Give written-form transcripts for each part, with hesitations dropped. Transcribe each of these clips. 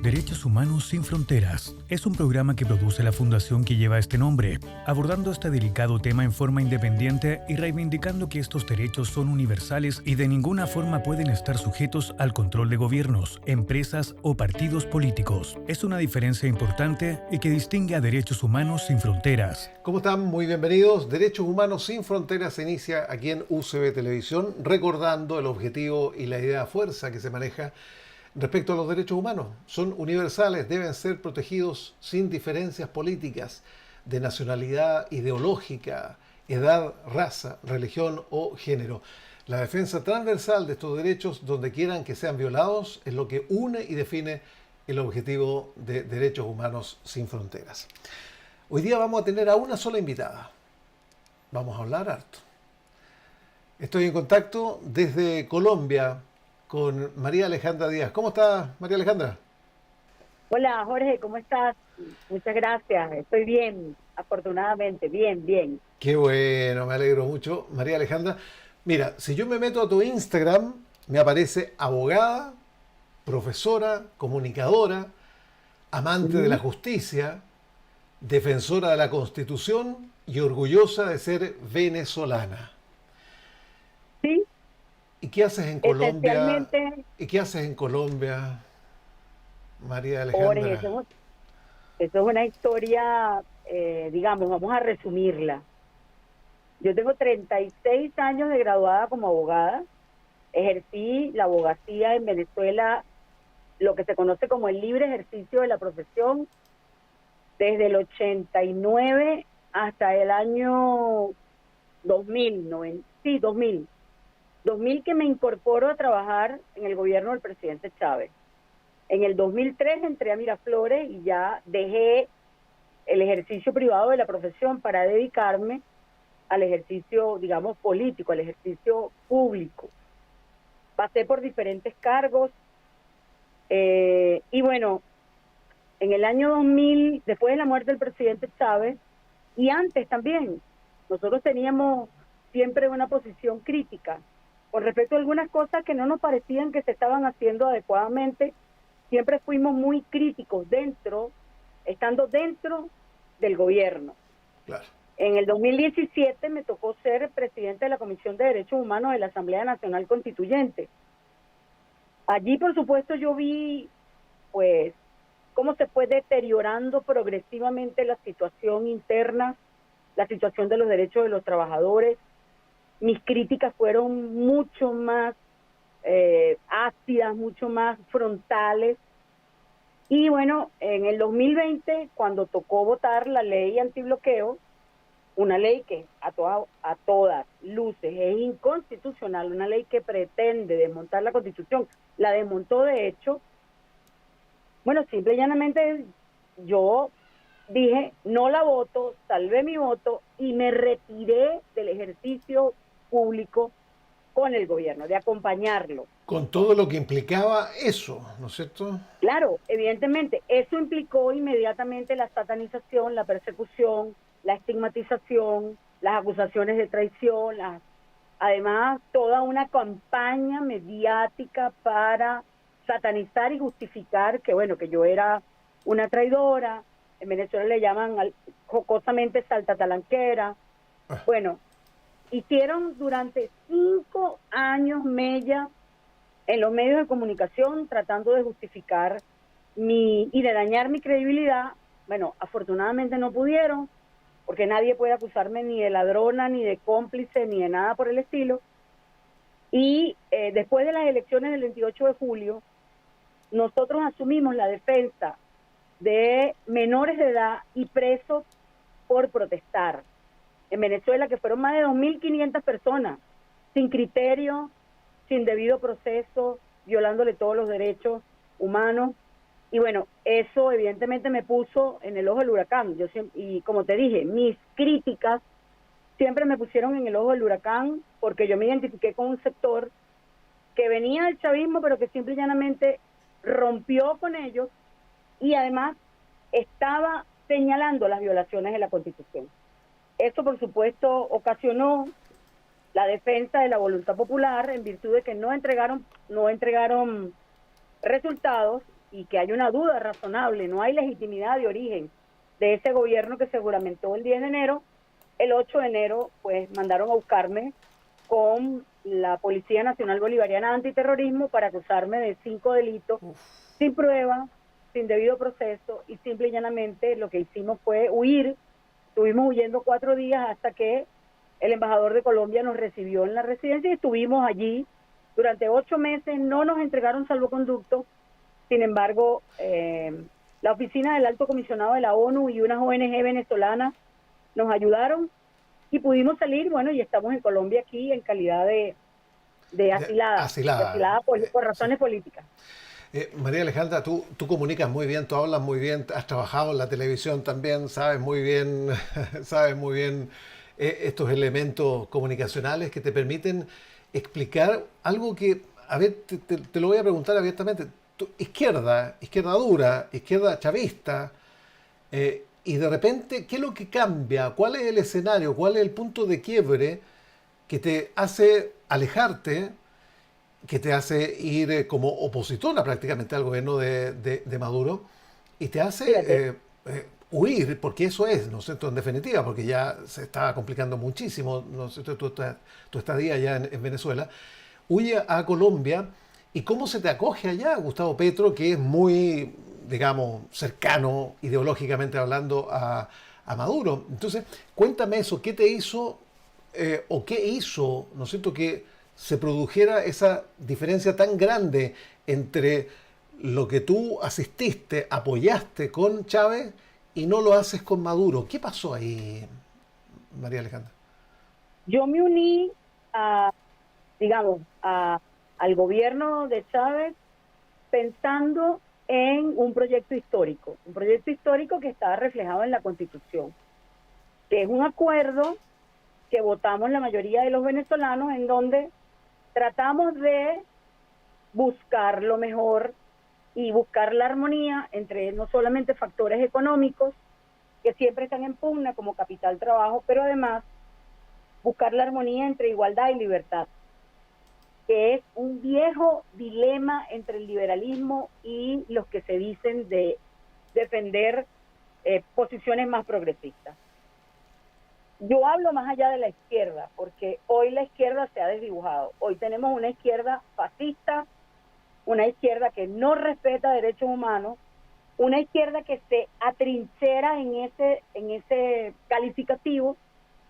Derechos Humanos Sin Fronteras es un programa que produce la fundación que lleva este nombre, abordando este delicado tema en forma independiente y reivindicando que estos derechos son universales y de ninguna forma pueden estar sujetos al control de gobiernos, empresas o partidos políticos. Es una diferencia importante y que distingue a Derechos Humanos Sin Fronteras. ¿Cómo están? Muy bienvenidos. Derechos Humanos Sin Fronteras se inicia aquí en UCB Televisión, recordando el objetivo y la idea fuerza que se maneja respecto a los derechos humanos. Son universales, deben ser protegidos sin diferencias políticas, de nacionalidad, ideológica, edad, raza, religión o género. La defensa transversal de estos derechos, donde quieran que sean violados, es lo que une y define el objetivo de Derechos Humanos Sin Fronteras. Hoy día vamos a tener a una sola invitada. Vamos a hablar harto. Estoy en contacto desde Colombia con María Alejandra Díaz. ¿Cómo está, María Alejandra? Hola, Jorge, ¿cómo estás? Muchas gracias. Estoy bien, afortunadamente, bien. Qué bueno, me alegro mucho, María Alejandra. Mira, si yo me meto a tu Instagram, me aparece abogada, profesora, comunicadora, amante de la justicia, defensora de la Constitución y orgullosa de ser venezolana. Sí. ¿Y qué haces en Colombia? Esencialmente, ¿Y qué haces en Colombia, María Jorge, Alejandra? eso es una historia, digamos, vamos a resumirla. Yo tengo 36 años de graduada como abogada. Ejercí la abogacía en Venezuela, lo que se conoce como el libre ejercicio de la profesión, desde el 89 hasta el año 2000 que me incorporo a trabajar en el gobierno del presidente Chávez. En el 2003 entré a Miraflores y ya dejé el ejercicio privado de la profesión para dedicarme al ejercicio, digamos, político, al ejercicio público. Pasé por diferentes cargos y bueno, en el año 2000, después de la muerte del presidente Chávez, y antes también, nosotros teníamos siempre una posición crítica con respecto a algunas cosas que no nos parecían que se estaban haciendo adecuadamente. Siempre fuimos muy críticos estando dentro del gobierno. Claro. En el 2017 me tocó ser presidente de la Comisión de Derechos Humanos de la Asamblea Nacional Constituyente. Allí, por supuesto, yo vi, pues, cómo se fue deteriorando progresivamente la situación interna, la situación de los derechos de los trabajadores. Mis críticas fueron mucho más ácidas, mucho más frontales. Y bueno, en el 2020, cuando tocó votar la ley antibloqueo, una ley que a todas luces es inconstitucional, una ley que pretende desmontar la Constitución, la desmontó de hecho. Bueno, simple y llanamente yo dije, no la voto, salvé mi voto y me retiré del ejercicio público con el gobierno, de acompañarlo. Con todo lo que implicaba eso, ¿no es cierto? Claro, evidentemente, eso implicó inmediatamente la satanización, la persecución, la estigmatización, las acusaciones de traición, además toda una campaña mediática para satanizar y justificar que, bueno, que yo era una traidora. En Venezuela le llaman jocosamente saltatalanquera. Bueno, hicieron durante 5 años mella en los medios de comunicación tratando de justificar y de dañar mi credibilidad. Bueno, afortunadamente no pudieron, porque nadie puede acusarme ni de ladrona, ni de cómplice, ni de nada por el estilo. Y después de las elecciones del 28 de julio, nosotros asumimos la defensa de menores de edad y presos por protestar. En Venezuela, que fueron más de 2.500 personas, sin criterio, sin debido proceso, violándole todos los derechos humanos. Y bueno, eso evidentemente me puso en el ojo del huracán. Y como te dije, mis críticas siempre me pusieron en el ojo del huracán porque yo me identifiqué con un sector que venía del chavismo, pero que simple y llanamente rompió con ellos y además estaba señalando las violaciones de la Constitución. Eso, por supuesto, ocasionó la defensa de la voluntad popular en virtud de que no entregaron resultados y que hay una duda razonable, no hay legitimidad de origen de ese gobierno que se juramentó el 10 de enero, el 8 de enero pues mandaron a buscarme con la Policía Nacional Bolivariana de Antiterrorismo para acusarme de 5 delitos sin prueba, sin debido proceso, y simple y llanamente lo que hicimos fue huir. Estuvimos huyendo 4 días hasta que el embajador de Colombia nos recibió en la residencia y estuvimos allí durante 8 meses. No nos entregaron salvoconducto. Sin embargo, la oficina del Alto Comisionado de la ONU y unas ONG venezolanas nos ayudaron y pudimos salir. Bueno, y estamos en Colombia aquí en calidad de asilada por razones políticas. María Alejandra, tú comunicas muy bien, tú hablas muy bien, has trabajado en la televisión también, sabes muy bien, estos elementos comunicacionales que te permiten explicar algo que, a ver, te lo voy a preguntar abiertamente. Izquierda dura, izquierda chavista, y de repente, ¿qué es lo que cambia? ¿Cuál es el escenario? ¿Cuál es el punto de quiebre que te hace alejarte, que te hace ir como opositora prácticamente al gobierno de Maduro y te hace huir, porque eso es, ¿no es cierto?, en definitiva, porque ya se está complicando muchísimo, ¿no es cierto?, tu estadía allá en Venezuela, huye a Colombia. ¿Y cómo se te acoge allá, Gustavo Petro, que es muy, digamos, cercano ideológicamente hablando a Maduro? Entonces, cuéntame eso, ¿qué te hizo o qué hizo, ¿no es cierto?, que se produjera esa diferencia tan grande entre lo que tú asististe, apoyaste con Chávez y no lo haces con Maduro. ¿Qué pasó ahí, María Alejandra? Yo me uní al gobierno de Chávez pensando en un proyecto histórico que estaba reflejado en la Constitución, que es un acuerdo que votamos la mayoría de los venezolanos, en donde tratamos de buscar lo mejor y buscar la armonía entre no solamente factores económicos, que siempre están en pugna como capital trabajo, pero además buscar la armonía entre igualdad y libertad, que es un viejo dilema entre el liberalismo y los que se dicen de defender posiciones más progresistas. Yo hablo más allá de la izquierda, porque hoy la izquierda se ha desdibujado. Hoy tenemos una izquierda fascista, una izquierda que no respeta derechos humanos, una izquierda que se atrinchera en ese calificativo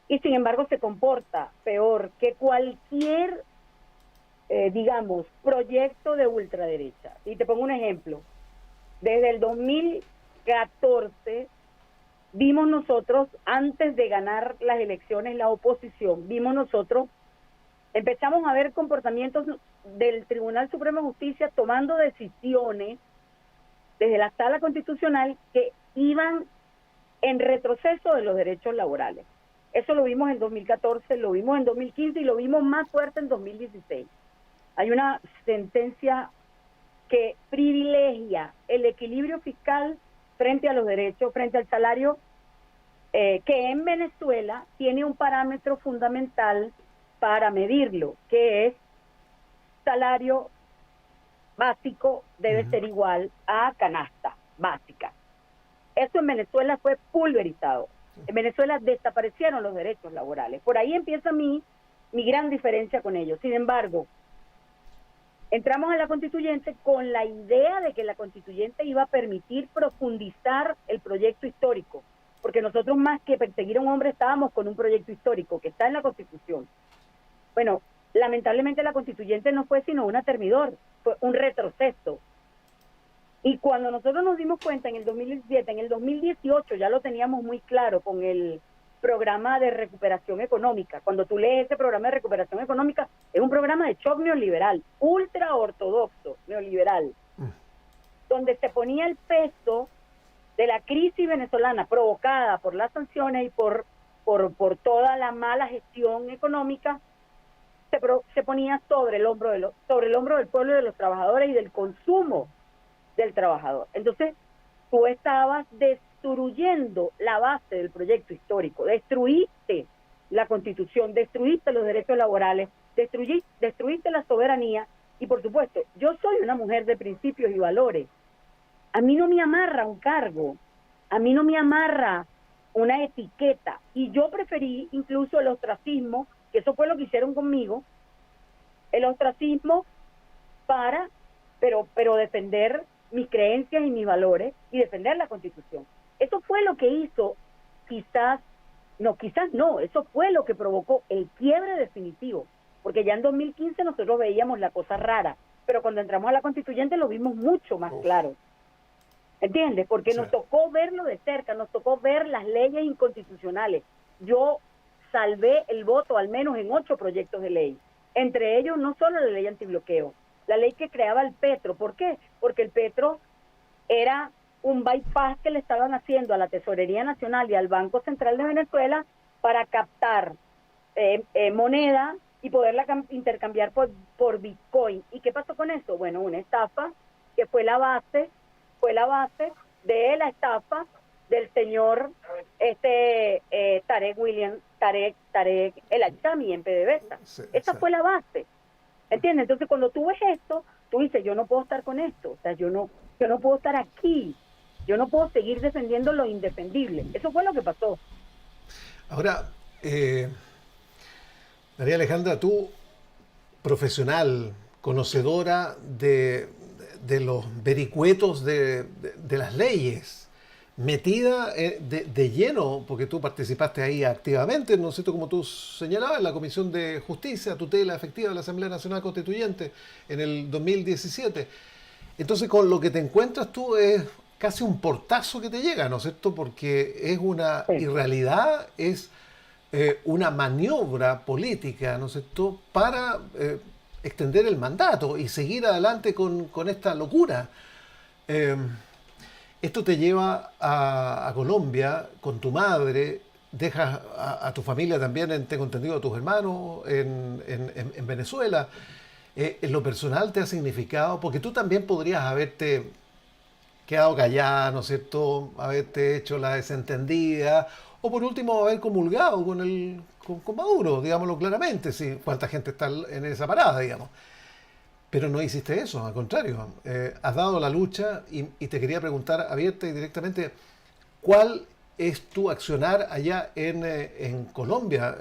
y sin embargo se comporta peor que cualquier, proyecto de ultraderecha. Y te pongo un ejemplo. Desde el 2014 vimos nosotros, antes de ganar las elecciones, la oposición, empezamos a ver comportamientos del Tribunal Supremo de Justicia tomando decisiones desde la Sala Constitucional que iban en retroceso de los derechos laborales. Eso lo vimos en 2014, lo vimos en 2015 y lo vimos más fuerte en 2016. Hay una sentencia que privilegia el equilibrio fiscal frente a los derechos, frente al salario, que en Venezuela tiene un parámetro fundamental para medirlo, que es salario básico debe ser igual a canasta básica. Eso en Venezuela fue pulverizado. En Venezuela desaparecieron los derechos laborales. Por ahí empieza mi gran diferencia con ellos. Sin embargo, entramos a la constituyente con la idea de que la constituyente iba a permitir profundizar el proyecto histórico, porque nosotros, más que perseguir a un hombre, estábamos con un proyecto histórico que está en la Constitución. Bueno, lamentablemente la constituyente no fue sino un atermidor, fue un retroceso. Y cuando nosotros nos dimos cuenta en el 2017, en el 2018 ya lo teníamos muy claro con el programa de recuperación económica. Cuando tú lees ese programa de recuperación económica, es un programa de shock neoliberal, ultra ortodoxo neoliberal, donde se ponía el peso de la crisis venezolana provocada por las sanciones y por toda la mala gestión económica, se ponía sobre el hombro del pueblo y de los trabajadores y del consumo del trabajador. Entonces, tú estabas destruyendo la base del proyecto histórico, destruiste la Constitución, destruiste los derechos laborales, destruiste la soberanía y, por supuesto, yo soy una mujer de principios y valores. A mí no me amarra un cargo, a mí no me amarra una etiqueta. Y yo preferí incluso el ostracismo, que eso fue lo que hicieron conmigo, el ostracismo pero defender mis creencias y mis valores y defender la Constitución. Eso fue lo que hizo, quizás no, eso fue lo que provocó el quiebre definitivo, porque ya en 2015 nosotros veíamos la cosa rara, pero cuando entramos a la Constituyente lo vimos mucho más claro. ¿Entiendes? Porque nos tocó verlo de cerca, nos tocó ver las leyes inconstitucionales. Yo salvé el voto al menos en 8 proyectos de ley, entre ellos no solo la ley antibloqueo, la ley que creaba el Petro. ¿Por qué? Porque el Petro era un bypass que le estaban haciendo a la Tesorería Nacional y al Banco Central de Venezuela para captar moneda y poderla intercambiar por Bitcoin. ¿Y qué pasó con eso? Bueno, una estafa que fue la base de la estafa del señor Tarek El Achami en PDVSA. Sí, esa fue la base. ¿Entiendes? Entonces, cuando tú ves esto, tú dices, yo no puedo estar con esto, o sea, yo no puedo estar aquí, yo no puedo seguir defendiendo lo indefendible. Eso fue lo que pasó. Ahora, María Alejandra, tú, profesional, conocedora de los vericuetos de las leyes, metida de lleno, porque tú participaste ahí activamente, ¿no es cierto?, como tú señalabas, en la Comisión de Justicia, Tutela Efectiva de la Asamblea Nacional Constituyente en el 2017. Entonces, con lo que te encuentras tú es casi un portazo que te llega, ¿no es cierto?, porque es una irrealidad, es una maniobra política, ¿no es cierto?, para extender el mandato y seguir adelante con esta locura. Esto te lleva a Colombia con tu madre, dejas a tu familia también, tengo entendido, a tus hermanos en Venezuela. En lo personal te ha significado, porque tú también podrías haberte quedado callada, ¿no es cierto?, haberte hecho la desentendida, o por último haber comulgado con Maduro, digámoslo claramente, sí, cuánta gente está en esa parada, digamos. Pero no hiciste eso, al contrario, has dado la lucha y te quería preguntar abierta y directamente, ¿cuál es tu accionar allá en Colombia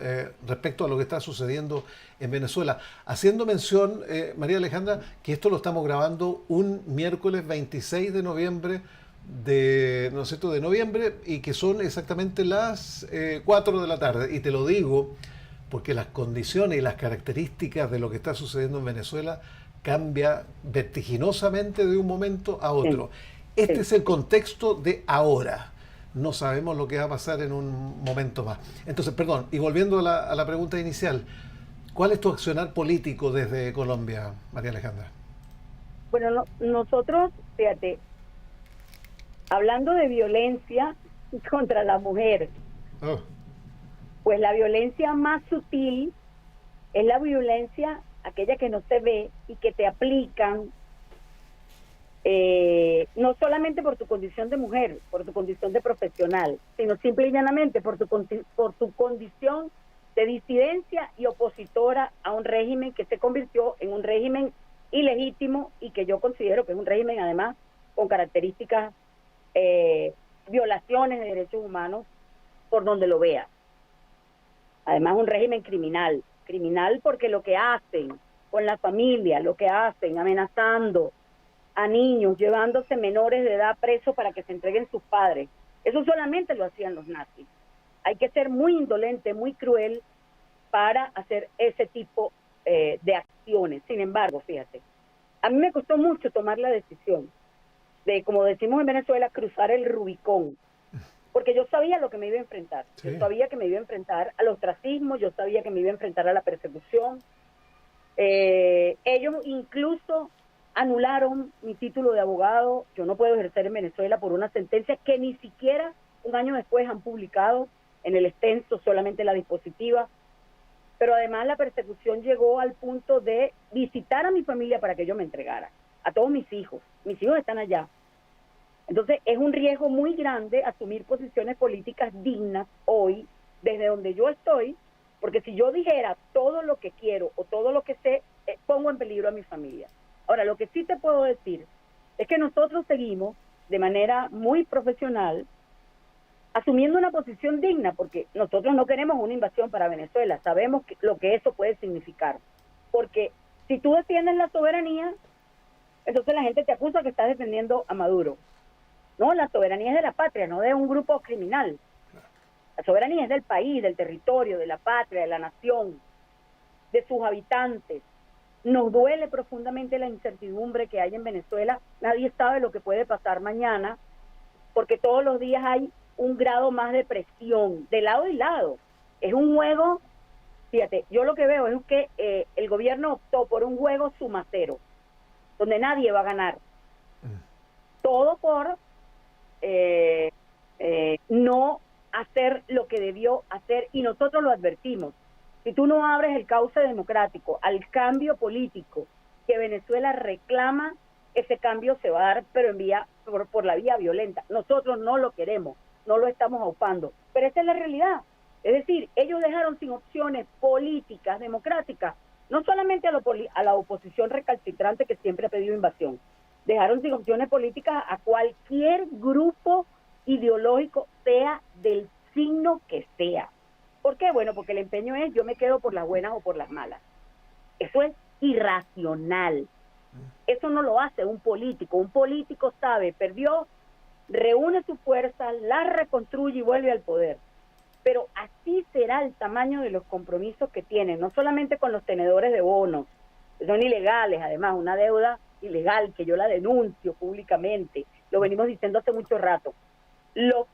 respecto a lo que está sucediendo en Venezuela? Haciendo mención, María Alejandra, que esto lo estamos grabando un miércoles 26 de noviembre, ¿no es cierto?, de noviembre, y que son exactamente las 4 de la tarde. Y te lo digo porque las condiciones y las características de lo que está sucediendo en Venezuela cambia vertiginosamente de un momento a otro. Este es el contexto de ahora. No sabemos lo que va a pasar en un momento más. Entonces, perdón, y volviendo a la pregunta inicial, ¿cuál es tu accionar político desde Colombia, María Alejandra? Bueno, nosotros, fíjate, hablando de violencia contra la mujer, pues la violencia más sutil es la violencia aquella que no se ve y que te aplican no solamente por tu condición de mujer, por tu condición de profesional, sino simple y llanamente por tu condición de disidencia y opositora a un régimen que se convirtió en un régimen ilegítimo y que yo considero que es un régimen además con características violaciones de derechos humanos por donde lo veas. Además un régimen criminal porque lo que hacen con la familia, lo que hacen amenazando a niños, llevándose menores de edad presos para que se entreguen sus padres, eso solamente lo hacían los nazis. Hay que ser muy indolente, muy cruel para hacer ese tipo de acciones. Sin embargo, fíjate, a mí me costó mucho tomar la decisión de, como decimos en Venezuela, cruzar el Rubicón, porque yo sabía lo que me iba a enfrentar. Sí. Yo sabía que me iba a enfrentar al ostracismo, yo sabía que me iba a enfrentar a la persecución. Ellos incluso anularon mi título de abogado. Yo no puedo ejercer en Venezuela por una sentencia que ni siquiera un año después han publicado en el extenso, solamente la dispositiva. Pero además la persecución llegó al punto de visitar a mi familia para que yo me entregara, a todos mis hijos. Mis hijos están allá. Entonces es un riesgo muy grande asumir posiciones políticas dignas hoy, desde donde yo estoy, porque si yo dijera todo lo que quiero o todo lo que sé, pongo en peligro a mi familia. Ahora, lo que sí te puedo decir es que nosotros seguimos de manera muy profesional, asumiendo una posición digna, porque nosotros no queremos una invasión para Venezuela, sabemos lo que eso puede significar. Porque si tú defiendes la soberanía, entonces la gente te acusa que estás defendiendo a Maduro. No, la soberanía es de la patria, no de un grupo criminal. La soberanía es del país, del territorio, de la patria, de la nación, de sus habitantes. Nos duele profundamente la incertidumbre que hay en Venezuela. Nadie sabe lo que puede pasar mañana, porque todos los días hay un grado más de presión, de lado y lado. Es un juego, fíjate, yo lo que veo es que el gobierno optó por un juego suma cero, donde nadie va a ganar. Todo por no hacer lo que debió hacer, y nosotros lo advertimos. Si tú no abres el cauce democrático al cambio político que Venezuela reclama, ese cambio se va a dar, pero por la vía violenta. Nosotros no lo queremos, no lo estamos aupando, pero esa es la realidad. Es decir, ellos dejaron sin opciones políticas, democráticas, no solamente a la oposición recalcitrante que siempre ha pedido invasión, dejaron sin opciones políticas a cualquier grupo ideológico, sea del signo que sea. ¿Por qué? Bueno, porque el empeño es yo me quedo por las buenas o por las malas. Eso es irracional. Eso no lo hace un político. Un político sabe, perdió, reúne sus fuerzas, las reconstruye y vuelve al poder. Pero así será el tamaño de los compromisos que tienen, no solamente con los tenedores de bonos, que son ilegales, además, una deuda ilegal que yo la denuncio públicamente, lo venimos diciendo hace mucho rato. Los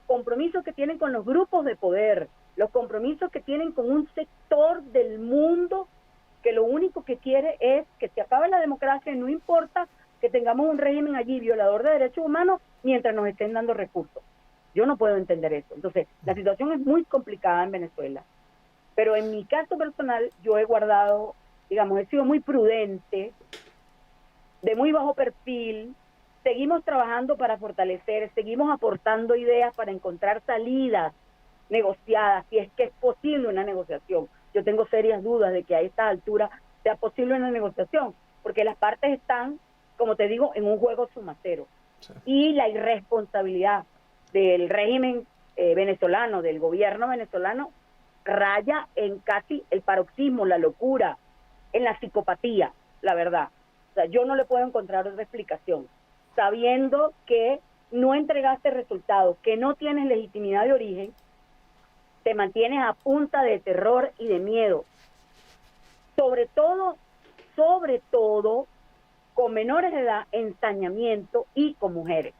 compromisos que tienen con los grupos de poder, los compromisos que tienen con un sector del mundo que lo único que quiere es que se acabe la democracia y no importa que tengamos un régimen allí violador de derechos humanos mientras nos estén dando recursos. Yo no puedo entender eso. Entonces, la situación es muy complicada en Venezuela, pero en mi caso personal yo he guardado, digamos, he sido muy prudente, de muy bajo perfil. Seguimos trabajando para fortalecer, seguimos aportando ideas para encontrar salidas negociadas, si es que es posible una negociación. Yo tengo serias dudas de que a esta altura sea posible una negociación, porque las partes están, como te digo, en un juego suma cero. Sí. Y la irresponsabilidad del régimen venezolano, del gobierno venezolano, raya en casi el paroxismo, la locura, en la psicopatía, la verdad. O sea, yo no le puedo encontrar otra explicación. Sabiendo que no entregaste resultados, que no tienes legitimidad de origen, te mantienes a punta de terror y de miedo. Sobre todo, con menores de edad, ensañamiento y con mujeres.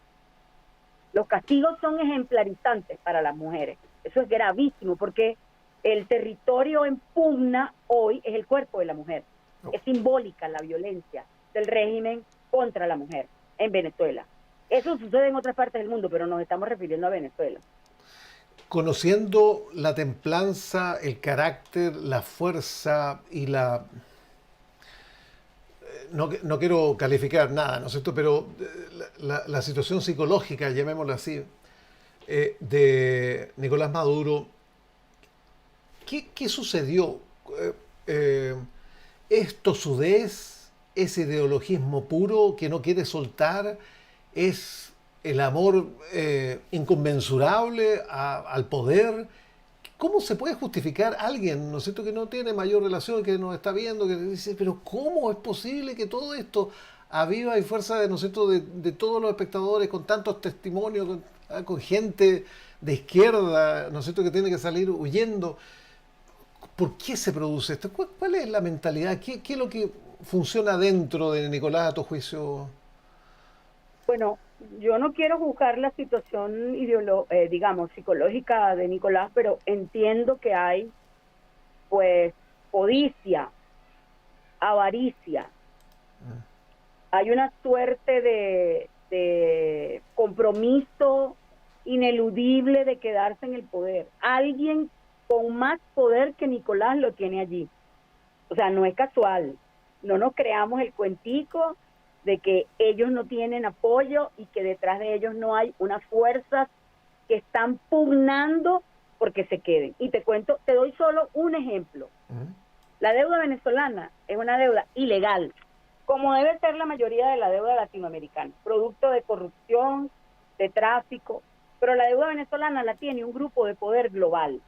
Los castigos son ejemplarizantes para las mujeres. Eso es gravísimo porque el territorio en pugna hoy es el cuerpo de la mujer. No. Es simbólica la violencia del régimen contra la mujer en Venezuela. Eso sucede en otras partes del mundo, pero nos estamos refiriendo a Venezuela. Conociendo la templanza, el carácter, la fuerza y la... No quiero calificar nada, ¿no es cierto? Pero la situación psicológica, llamémosla así, de Nicolás Maduro, ¿qué sucedió? ¿Es tosudez? ¿Es ideologismo puro que no quiere soltar? ¿Es el amor inconmensurable al poder? ¿Cómo se puede justificar alguien, ¿no es cierto?, que no tiene mayor relación, que nos está viendo, que dice, pero ¿cómo es posible que todo esto, a viva y fuerza, ¿no es cierto?, de todos los espectadores, con tantos testimonios, con gente de izquierda, ¿no es cierto?, que tiene que salir huyendo? ¿Por qué se produce esto? ¿Cuál es la mentalidad? ¿Qué es lo que funciona dentro de Nicolás, a tu juicio? Bueno, yo no quiero juzgar la situación digamos, psicológica de Nicolás, pero entiendo que hay, pues, codicia, avaricia. Hay una suerte de compromiso ineludible de quedarse en el poder. Alguien con más poder que Nicolás lo tiene allí. O sea, no es casual. No nos creamos el cuentico de que ellos no tienen apoyo y que detrás de ellos no hay unas fuerzas que están pugnando porque se queden. Y te doy solo un ejemplo. La deuda venezolana es una deuda ilegal, como debe ser la mayoría de la deuda latinoamericana, producto de corrupción, de tráfico, pero la deuda venezolana la tiene un grupo de poder global.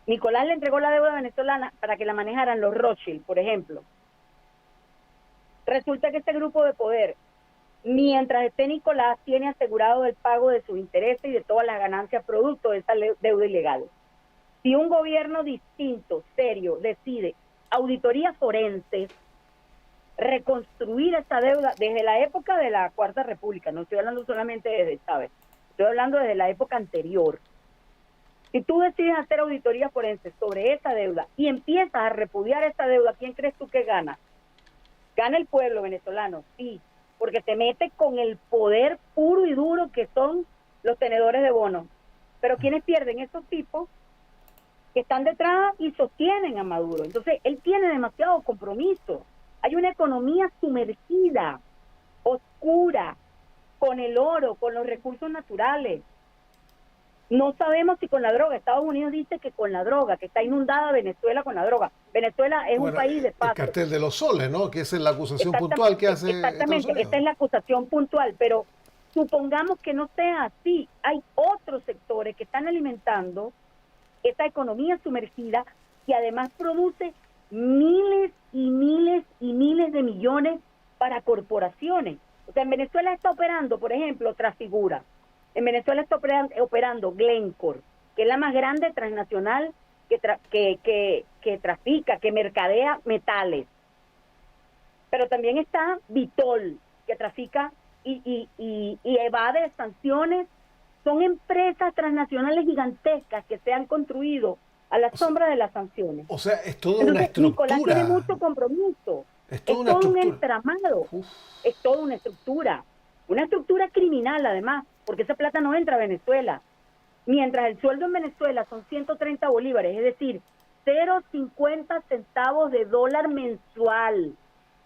Nicolás le entregó la deuda venezolana para que la manejaran los Rothschild, por ejemplo. Resulta que este grupo de poder, mientras esté Nicolás, tiene asegurado el pago de sus intereses y de todas las ganancias producto de esa deuda ilegal. Si un gobierno distinto, serio, decide auditorías forenses, reconstruir esa deuda desde la época de la Cuarta República, no estoy hablando solamente desde Chávez, estoy hablando desde la época anterior. Si tú decides hacer auditorías forenses sobre esa deuda y empiezas a repudiar esa deuda, ¿quién crees tú que gana? Gana el pueblo venezolano, sí, porque te mete con el poder puro y duro que son los tenedores de bonos. Pero ¿quiénes pierden? Esos tipos que están detrás y sostienen a Maduro. Entonces, él tiene demasiado compromiso. Hay una economía sumergida, oscura, con el oro, con los recursos naturales. No sabemos si con la droga. Estados Unidos dice que con la droga, que está inundada Venezuela con la droga. Venezuela es un país de paso. El cartel de los soles, ¿no? Que esa es la acusación puntual que hace Estados Unidos. Esta es la acusación puntual, pero supongamos que no sea así. Hay otros sectores que están alimentando esa economía sumergida que además produce miles y miles y miles de millones para corporaciones. O sea, en Venezuela está operando, por ejemplo, Trafigura. En Venezuela está operando Glencore, que es la más grande transnacional que trafica, que mercadea metales. Pero también está Vitol, que trafica y evade sanciones. Son empresas transnacionales gigantescas que se han construido a la sombra de las sanciones. O sea, es toda Entonces, una estructura. Nicolás tiene mucho compromiso. Es todo un entramado. Uf. Es toda una estructura criminal además, porque esa plata no entra a Venezuela. Mientras el sueldo en Venezuela son 130 bolívares, es decir, 0,50 centavos de dólar mensual,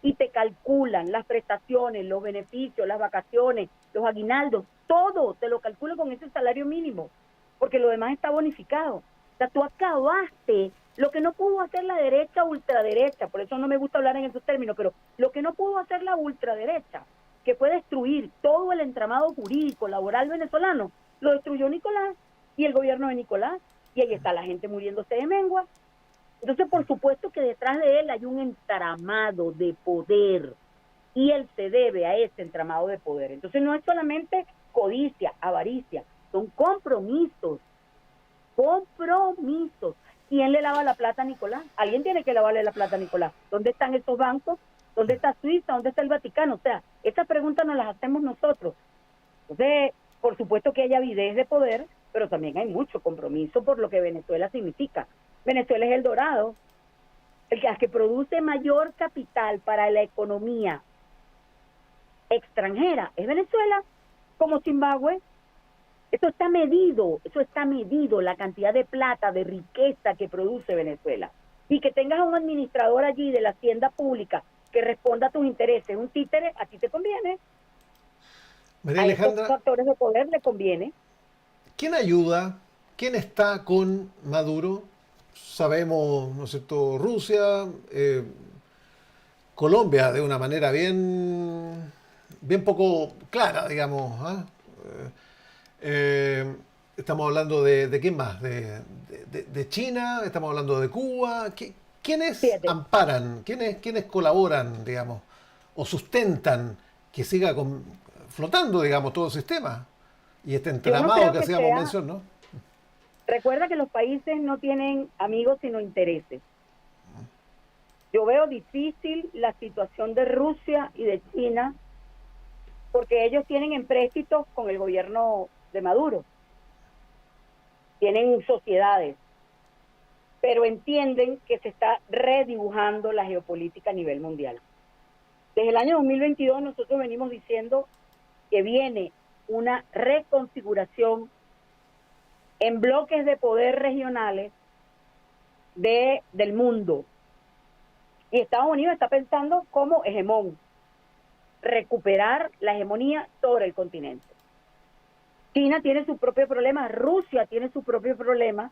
y te calculan las prestaciones, los beneficios, las vacaciones, los aguinaldos, todo te lo calculan con ese salario mínimo, porque lo demás está bonificado. O sea, tú acabaste lo que no pudo hacer la derecha ultraderecha, por eso no me gusta hablar en esos términos, pero lo que no pudo hacer la ultraderecha, que fue destruir todo el entramado jurídico, laboral venezolano, lo destruyó Nicolás y el gobierno de Nicolás, y ahí está la gente muriéndose de mengua. Entonces, por supuesto que detrás de él hay un entramado de poder, y él se debe a ese entramado de poder. Entonces, no es solamente codicia, avaricia, son compromisos. ¿Quién le lava la plata a Nicolás? Alguien tiene que lavarle la plata a Nicolás. ¿Dónde están esos bancos? ¿Dónde está Suiza? ¿Dónde está el Vaticano? O sea, esas preguntas nos las hacemos nosotros. Entonces, por supuesto que hay avidez de poder, pero también hay mucho compromiso por lo que Venezuela significa. Venezuela es el dorado, el que produce mayor capital para la economía extranjera. Es Venezuela, como Zimbabue. Eso está medido, la cantidad de plata, de riqueza que produce Venezuela. Y que tengas a un administrador allí de la hacienda pública que responda a tus intereses, un títere, a ti te conviene. María a Alejandra, estos factores de poder le conviene. ¿Quién ayuda? ¿Quién está con Maduro? Sabemos, ¿no es cierto?, Rusia, Colombia, de una manera bien poco clara, digamos. Estamos hablando de quién más, de China, estamos hablando de Cuba. ¿Quiénes amparan, quiénes colaboran, digamos, o sustentan que siga flotando, digamos, todo el sistema? Y este entramado que hacíamos mención, ¿no? Recuerda que los países no tienen amigos sino intereses. Yo veo difícil la situación de Rusia y de China porque ellos tienen empréstitos con el gobierno de Maduro. Tienen sociedades, pero entienden que se está redibujando la geopolítica a nivel mundial. Desde el año 2022 nosotros venimos diciendo que viene una reconfiguración en bloques de poder regionales del mundo. Y Estados Unidos está pensando como hegemón, recuperar la hegemonía sobre el continente. China tiene su propio problema, Rusia tiene su propio problema,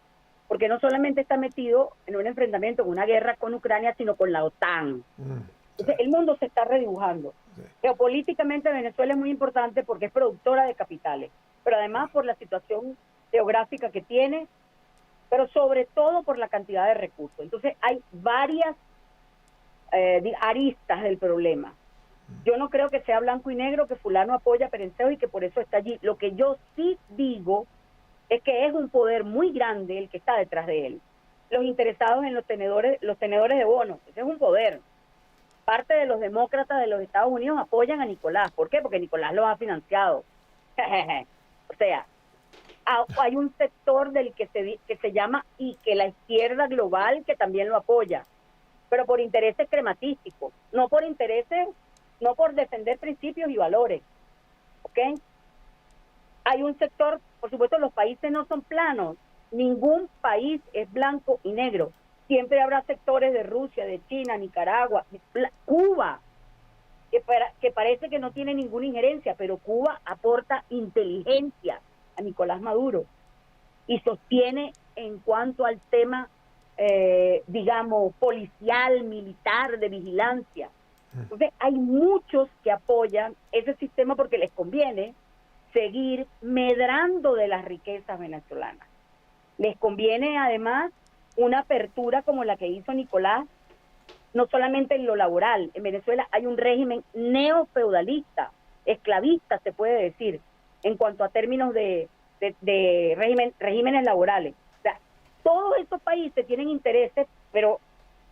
porque no solamente está metido en un enfrentamiento, en una guerra con Ucrania, sino con la OTAN. Entonces, el mundo se está redibujando. Sí. Geopolíticamente Venezuela es muy importante porque es productora de capitales, pero además por la situación geográfica que tiene, pero sobre todo por la cantidad de recursos. Entonces hay varias aristas del problema. Yo no creo que sea blanco y negro, que fulano apoya a Perencejo y que por eso está allí. Lo que yo sí digo es que es un poder muy grande el que está detrás de él. Los interesados en los tenedores de bonos, ese es un poder. Parte de los demócratas de los Estados Unidos apoyan a Nicolás. ¿Por qué? Porque Nicolás los ha financiado. O sea, hay un sector del que se llama y que la izquierda global que también lo apoya, pero por intereses crematísticos, no por defender principios y valores. ¿Ok? Hay un sector, por supuesto, los países no son planos, ningún país es blanco y negro. Siempre habrá sectores de Rusia, de China, Nicaragua, Cuba, que parece que no tiene ninguna injerencia, pero Cuba aporta inteligencia a Nicolás Maduro y sostiene en cuanto al tema, digamos, policial, militar, de vigilancia. Entonces, hay muchos que apoyan ese sistema porque les conviene seguir medrando de las riquezas venezolanas. Les conviene, además, una apertura como la que hizo Nicolás, no solamente en lo laboral. En Venezuela hay un régimen neofeudalista, esclavista, se puede decir, en cuanto a términos de regímenes laborales. O sea, todos estos países tienen intereses, pero,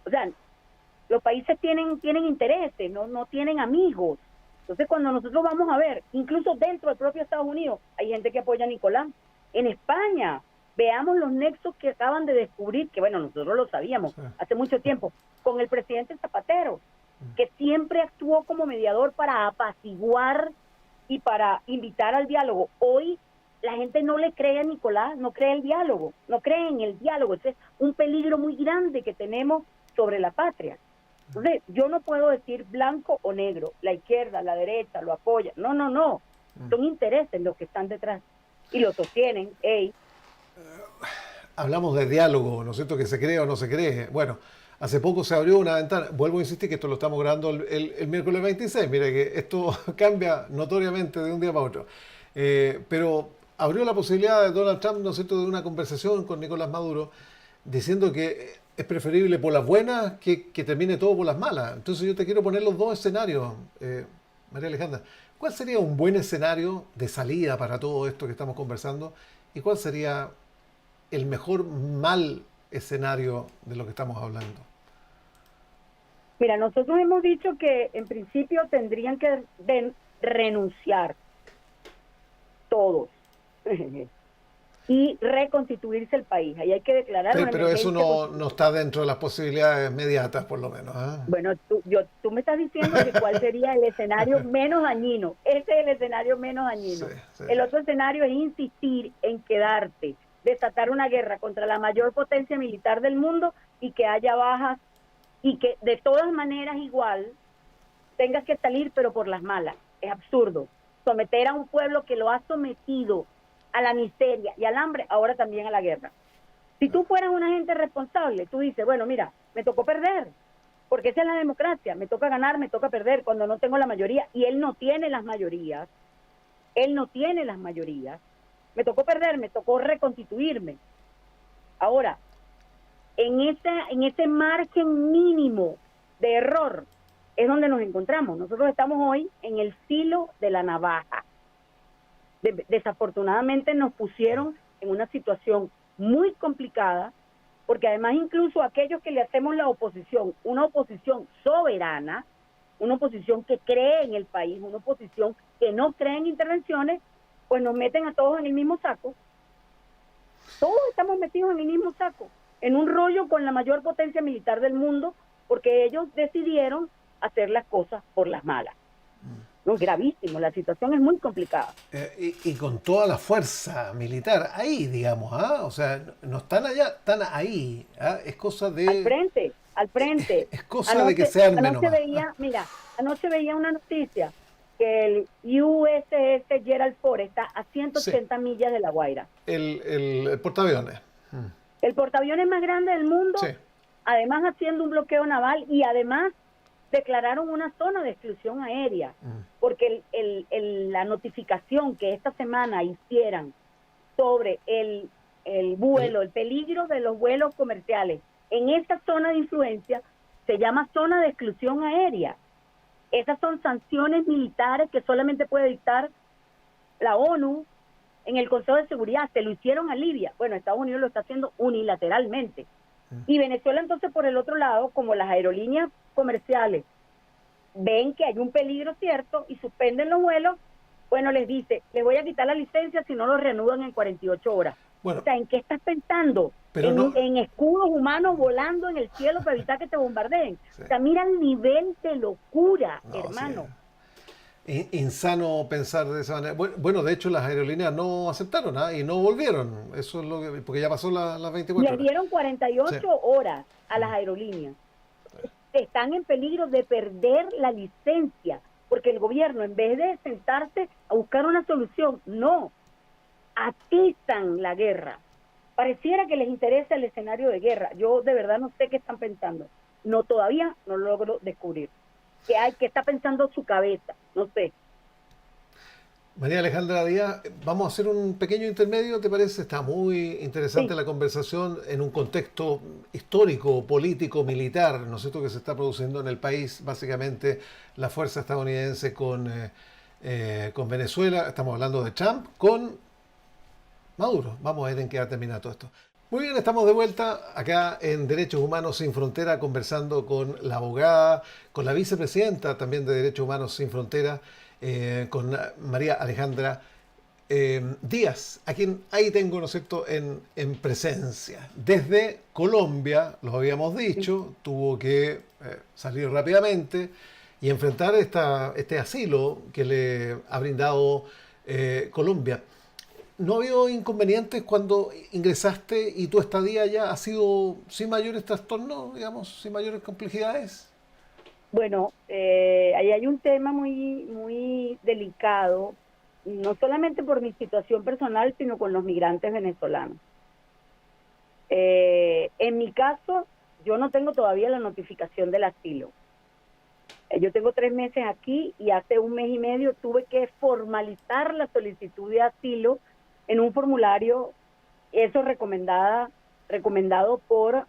o sea, los países tienen intereses, no tienen amigos. Entonces, cuando nosotros vamos a ver, incluso dentro del propio Estados Unidos, hay gente que apoya a Nicolás. En España, veamos los nexos que acaban de descubrir, que bueno, nosotros lo sabíamos hace mucho tiempo, con el presidente Zapatero, que siempre actuó como mediador para apaciguar y para invitar al diálogo. Hoy la gente no le cree a Nicolás, no cree el diálogo, no cree en el diálogo. Ese es un peligro muy grande que tenemos sobre la patria. Entonces, yo no puedo decir blanco o negro, la izquierda, la derecha, lo apoya. No. Son intereses los que están detrás y lo sostienen. Hablamos de diálogo, ¿no es cierto? Que se cree o no se cree. Bueno, hace poco se abrió una ventana. Vuelvo a insistir que esto lo estamos grabando el miércoles 26. Mire que esto cambia notoriamente de un día para otro. Pero abrió la posibilidad de Donald Trump, ¿no es cierto?, de una conversación con Nicolás Maduro, diciendo que es preferible por las buenas que termine todo por las malas. Entonces yo te quiero poner los dos escenarios, María Alejandra. ¿Cuál sería un buen escenario de salida para todo esto que estamos conversando? ¿Y cuál sería el mejor mal escenario de lo que estamos hablando? Mira, nosotros hemos dicho que en principio tendrían que renunciar todos y reconstituirse el país. Ahí hay que declarar sí, una pero eso no está dentro de las posibilidades inmediatas, por lo menos. Bueno, tú me estás diciendo que cuál sería el escenario menos dañino. Ese es el escenario menos dañino. Sí. El otro escenario es insistir en quedarte, desatar una guerra contra la mayor potencia militar del mundo y que haya bajas y que de todas maneras igual tengas que salir pero por las malas. Es absurdo. Someter a un pueblo que lo ha sometido a la miseria y al hambre, ahora también a la guerra. Si tú fueras una gente responsable, tú dices, bueno, mira, me tocó perder, porque esa es la democracia, me toca ganar, me toca perder cuando no tengo la mayoría, y él no tiene las mayorías, me tocó perder, me tocó reconstituirme. Ahora, en ese margen mínimo de error es donde nos encontramos. Nosotros estamos hoy en el filo de la navaja. Desafortunadamente nos pusieron en una situación muy complicada, porque además incluso aquellos que le hacemos la oposición, una oposición soberana, una oposición que cree en el país, una oposición que no cree en intervenciones, pues nos meten a todos en el mismo saco. Todos estamos metidos en el mismo saco, en un rollo con la mayor potencia militar del mundo, porque ellos decidieron hacer las cosas por las malas. No, es gravísimo, la situación es muy complicada. Y con toda la fuerza militar, ahí, digamos, o sea, no están allá, están ahí, es cosa de... Al frente. Es cosa de que sean menos más. Anoche veía una noticia que el USS Gerald Ford está a 180 millas de La Guaira. El portaaviones. El portaaviones más grande del mundo, además haciendo un bloqueo naval y además declararon una zona de exclusión aérea, porque la notificación que esta semana hicieran sobre el vuelo, el peligro de los vuelos comerciales en esta zona de influencia se llama zona de exclusión aérea. Esas son sanciones militares que solamente puede dictar la ONU en el Consejo de Seguridad. Se lo hicieron a Libia. Bueno, Estados Unidos lo está haciendo unilateralmente. Y Venezuela entonces por el otro lado, como las aerolíneas comerciales ven que hay un peligro cierto y suspenden los vuelos, bueno, les dice, les voy a quitar la licencia si no lo reanudan en 48 horas. Bueno, o sea, ¿en qué estás pensando? En escudos humanos volando en el cielo para evitar que te bombardeen. Sí. O sea, mira el nivel de locura, hermano. Sí. Insano pensar de esa manera. Bueno, de hecho las aerolíneas no aceptaron y no volvieron. Eso es lo que, porque ya pasó las 24 horas. Le dieron 48 horas a las aerolíneas. Están en peligro de perder la licencia, porque el gobierno, en vez de sentarse a buscar una solución, no, atizan la guerra. Pareciera que les interesa el escenario de guerra. Yo de verdad no sé qué están pensando. No, todavía no lo logro descubrir. ¿Qué está pensando su cabeza? No sé. María Alejandra Díaz, vamos a hacer un pequeño intermedio, ¿te parece? Está muy interesante la conversación en un contexto histórico, político, militar, ¿no es cierto?, que se está produciendo en el país, básicamente la fuerza estadounidense con Venezuela, estamos hablando de Trump, con Maduro. Vamos a ver en qué va a terminar todo esto. Muy bien, estamos de vuelta acá en Derechos Humanos Sin Frontera, conversando con la abogada, con la vicepresidenta también de Derechos Humanos Sin Frontera, con María Alejandra Díaz, a quien ahí tengo, ¿no es cierto?, en presencia. Desde Colombia, los habíamos dicho, tuvo que salir rápidamente y enfrentar este asilo que le ha brindado Colombia. ¿No ha habido inconvenientes cuando ingresaste y tu estadía ya ha sido sin mayores trastornos, digamos, sin mayores complejidades? Bueno, ahí hay un tema muy, muy delicado, no solamente por mi situación personal, sino con los migrantes venezolanos. En mi caso, yo no tengo todavía la notificación del asilo. Yo tengo 3 meses aquí y hace 1 mes y medio tuve que formalizar la solicitud de asilo en un formulario, eso recomendado por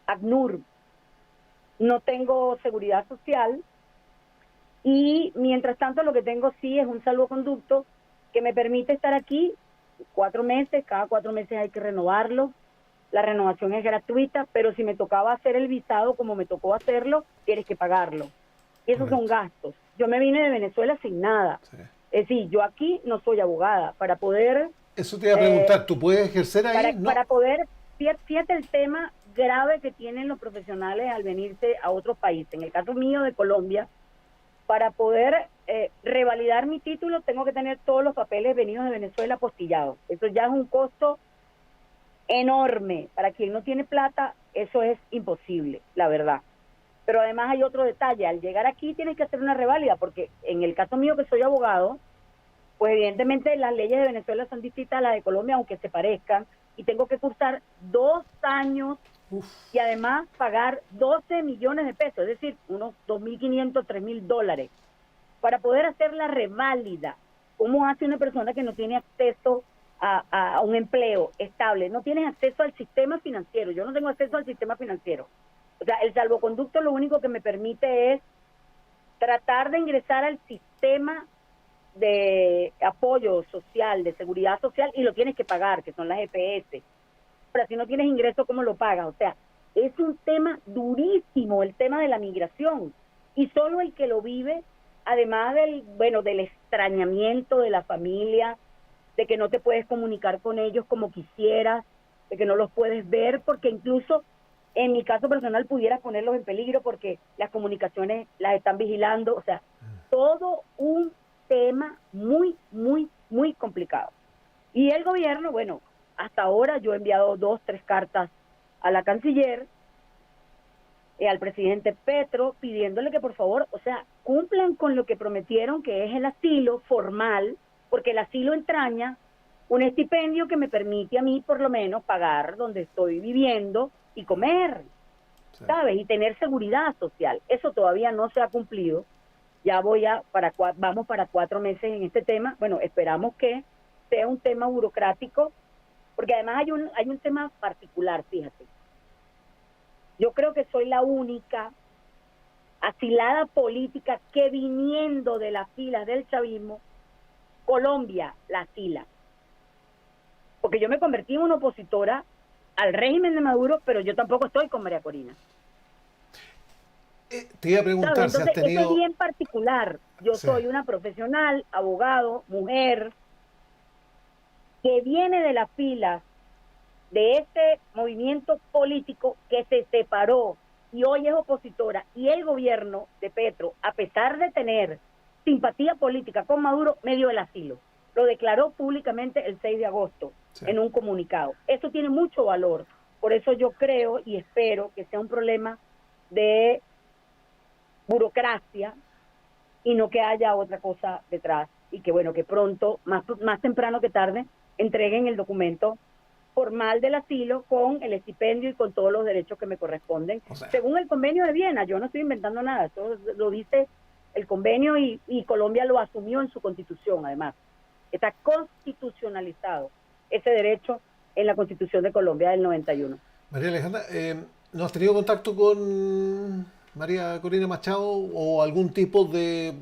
ACNUR. No tengo seguridad social y mientras tanto lo que tengo sí es un salvoconducto que me permite estar aquí 4 meses, cada 4 meses hay que renovarlo, la renovación es gratuita, pero si me tocaba hacer el visado como me tocó hacerlo, tienes que pagarlo. Y esos son gastos. Yo me vine de Venezuela sin nada. Sí. Es decir, yo aquí no soy abogada. Para poder... Eso te iba a preguntar, ¿tú puedes ejercer ahí? Para poder... Fíjate el tema grave que tienen los profesionales al venirse a otro país. En el caso mío de Colombia, para poder revalidar mi título, tengo que tener todos los papeles venidos de Venezuela apostillados. Eso ya es un costo enorme. Para quien no tiene plata, eso es imposible, la verdad. Pero además hay otro detalle, al llegar aquí tienes que hacer una reválida, porque en el caso mío que soy abogado, pues evidentemente las leyes de Venezuela son distintas a las de Colombia, aunque se parezcan, y tengo que cursar 2 años y además pagar 12 millones de pesos, es decir, unos $2.500, $3.000, para poder hacer la reválida. ¿Cómo hace una persona que no tiene acceso a un empleo estable? No tienes acceso al sistema financiero. Yo no tengo acceso al sistema financiero. O sea, el salvoconducto lo único que me permite es tratar de ingresar al sistema de apoyo social, de seguridad social, y lo tienes que pagar, que son las EPS. Pero si no tienes ingreso, ¿cómo lo pagas? O sea, es un tema durísimo el tema de la migración. Y solo el que lo vive, además del extrañamiento de la familia, de que no te puedes comunicar con ellos como quisieras, de que no los puedes ver, porque incluso en mi caso personal pudiera ponerlos en peligro porque las comunicaciones las están vigilando. O sea, todo un tema muy, muy, muy complicado. Y el gobierno, bueno, hasta ahora yo he enviado 2, 3 cartas a la canciller, al presidente Petro, pidiéndole que por favor, o sea, cumplan con lo que prometieron, que es el asilo formal, porque el asilo entraña un estipendio que me permite a mí por lo menos pagar donde estoy viviendo y comer. Sí. ¿sabes? Y tener seguridad social. Eso todavía no se ha cumplido. Ya vamos para 4 meses en este tema. Bueno, esperamos que sea un tema burocrático, porque además hay un tema particular, fíjate. Yo creo que soy la única asilada política que, viniendo de las filas del chavismo, Colombia la asila. Porque yo me convertí en una opositora al régimen de Maduro, pero yo tampoco estoy con María Corina. Te iba a ¿Sabes? preguntar si has Entonces, eso es tenido... bien particular. Yo Sí. soy una profesional, abogado, mujer, que viene de las filas de este movimiento político que se separó y hoy es opositora, y el gobierno de Petro, a pesar de tener simpatía política con Maduro, me dio el asilo. Lo declaró públicamente el 6 de agosto Sí. en un comunicado. Eso tiene mucho valor. Por eso yo creo y espero que sea un problema de burocracia y no que haya otra cosa detrás, y que bueno, que pronto, más temprano que tarde, entreguen el documento formal del asilo con el estipendio y con todos los derechos que me corresponden, O sea, según el convenio de Viena. Yo no estoy inventando nada, eso lo dice el convenio, y Colombia lo asumió en su constitución. Además, está constitucionalizado ese derecho en la Constitución de Colombia del 91. María Alejandra, ¿no has tenido contacto con María Corina Machado o algún tipo de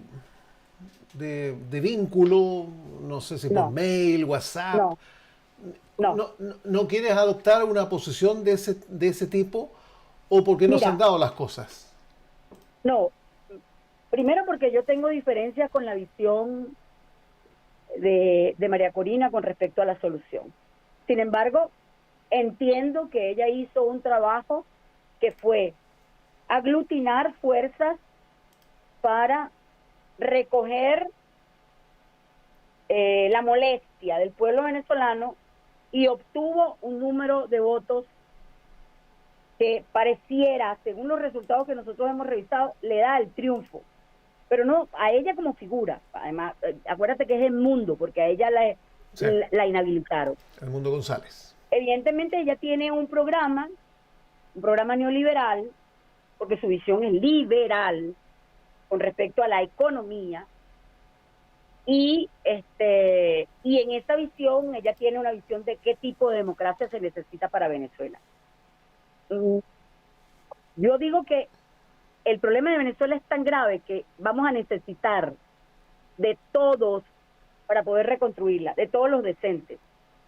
vínculo? No sé si por No, mail, WhatsApp. no, no. ¿No quieres adoptar una posición de ese tipo o porque no se han Mira, dado las cosas? no. Primero porque yo tengo diferencias con la visión de María Corina con respecto a la solución. Sin embargo, entiendo que ella hizo un trabajo que fue aglutinar fuerzas para recoger la molestia del pueblo venezolano, y obtuvo un número de votos que pareciera, según los resultados que nosotros hemos revisado, le da el triunfo. Pero no a ella como figura. Además, acuérdate que es el mundo, porque a ella Sí, la inhabilitaron. el Mundo González. Evidentemente ella tiene un programa neoliberal, porque su visión es liberal con respecto a la economía, y en esa visión ella tiene una visión de qué tipo de democracia se necesita para Venezuela. Yo digo que el problema de Venezuela es tan grave que vamos a necesitar de todos para poder reconstruirla, de todos los decentes.